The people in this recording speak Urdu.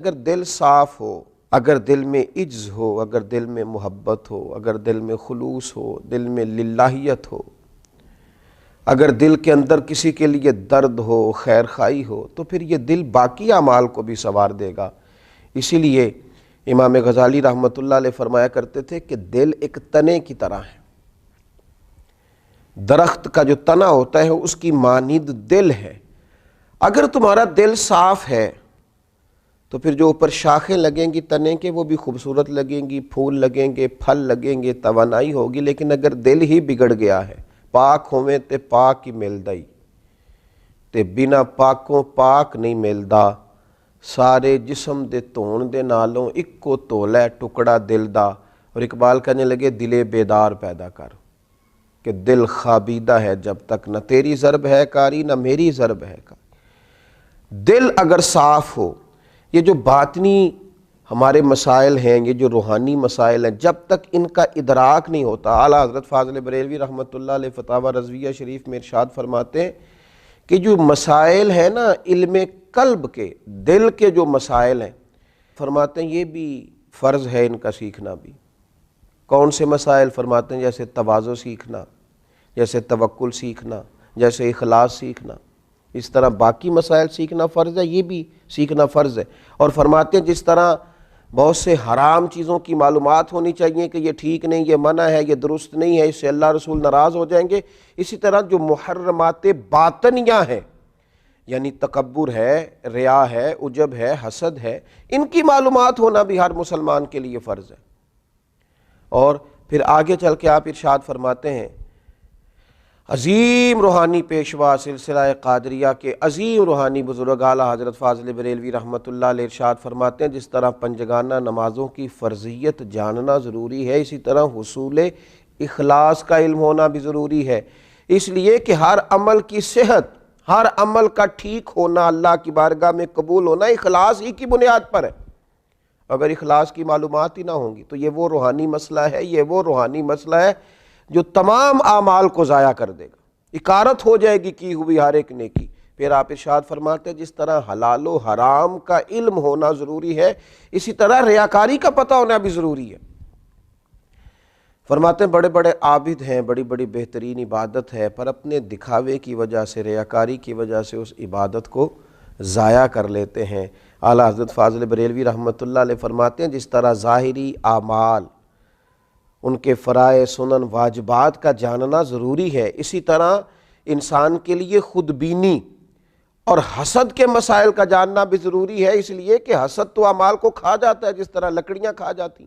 اگر دل صاف ہو، اگر دل میں عجز ہو، اگر دل میں محبت ہو، اگر دل میں خلوص ہو، دل میں للہیت ہو، اگر دل کے اندر کسی کے لیے درد ہو، خیر خواہی ہو، تو پھر یہ دل باقی اعمال کو بھی سنوار دے گا۔ اسی لیے امام غزالی رحمۃ اللہ علیہ فرمایا کرتے تھے کہ دل ایک تنے کی طرح ہے۔ درخت کا جو تنا ہوتا ہے اس کی مانند دل ہے۔ اگر تمہارا دل صاف ہے تو پھر جو اوپر شاخیں لگیں گی تنے کے وہ بھی خوبصورت لگیں گی، پھول لگیں گے، پھل لگیں گے، توانائی ہوگی۔ لیکن اگر دل ہی بگڑ گیا ہے، پاک ہوئے تے پاک ہی ملدائی تے بنا پاکوں پاک نہیں ملدا، سارے جسم دے تون دے نالوں اکو تولا ٹکڑا دل دا۔ اور اقبال کہنے لگے دل بیدار پیدا کر، کہ دل خوابیدہ ہے جب تک، نہ تیری ضرب ہے کاری نہ میری ضرب ہے کاری۔ دل اگر صاف ہو، یہ جو باطنی ہمارے مسائل ہیں، یہ جو روحانی مسائل ہیں، جب تک ان کا ادراک نہیں ہوتا، اعلیٰ حضرت فاضل بریلوی رحمۃ اللہ علیہ فتاوی رضویہ شریف میں ارشاد فرماتے ہیں کہ جو مسائل ہیں نا علم قلب کے، دل کے جو مسائل ہیں، فرماتے ہیں یہ بھی فرض ہے ان کا سیکھنا بھی۔ کون سے مسائل؟ فرماتے ہیں جیسے تواضع سیکھنا، جیسے توکل سیکھنا، جیسے اخلاص سیکھنا، اس طرح باقی مسائل سیکھنا فرض ہے، یہ بھی سیکھنا فرض ہے۔ اور فرماتے ہیں جس طرح بہت سے حرام چیزوں کی معلومات ہونی چاہیے کہ یہ ٹھیک نہیں، یہ منع ہے، یہ درست نہیں ہے، اس سے اللہ رسول ناراض ہو جائیں گے، اسی طرح جو محرمات باطنیہ ہیں، یعنی تکبر ہے، ریا ہے، عجب ہے، حسد ہے، ان کی معلومات ہونا بھی ہر مسلمان کے لیے فرض ہے۔ اور پھر آگے چل کے آپ ارشاد فرماتے ہیں عظیم روحانی پیشوا سلسلہ قادریہ کے عظیم روحانی بزرگ اعلیٰ حضرت فاضل بریلوی رحمۃ اللہ علیہ ارشاد فرماتے ہیں جس طرح پنجگانہ نمازوں کی فرضیت جاننا ضروری ہے، اسی طرح حصول اخلاص کا علم ہونا بھی ضروری ہے، اس لیے کہ ہر عمل کی صحت، ہر عمل کا ٹھیک ہونا، اللہ کی بارگاہ میں قبول ہونا اخلاص ہی کی بنیاد پر ہے۔ اگر اخلاص کی معلومات ہی نہ ہوں گی تو یہ وہ روحانی مسئلہ ہے، یہ وہ روحانی مسئلہ ہے جو تمام اعمال کو ضائع کر دے گا، اکارت ہو جائے گی کی ہوئی ہر ایک نیکی۔ پھر آپ ارشاد فرماتے ہیں جس طرح حلال و حرام کا علم ہونا ضروری ہے، اسی طرح ریاکاری کا پتہ ہونا بھی ضروری ہے۔ فرماتے ہیں بڑے بڑے عابد ہیں، بڑی بڑی بہترین عبادت ہے، پر اپنے دکھاوے کی وجہ سے، ریاکاری کی وجہ سے اس عبادت کو ضائع کر لیتے ہیں۔ اعلیٰ حضرت فاضل بریلوی رحمۃ اللہ علیہ فرماتے ہیں جس طرح ظاہری اعمال، ان کے فرائض، سنن، واجبات کا جاننا ضروری ہے، اسی طرح انسان کے لیے خود بینی اور حسد کے مسائل کا جاننا بھی ضروری ہے، اس لیے کہ حسد تو اعمال کو کھا جاتا ہے جس طرح لکڑیاں کھا جاتی ہیں۔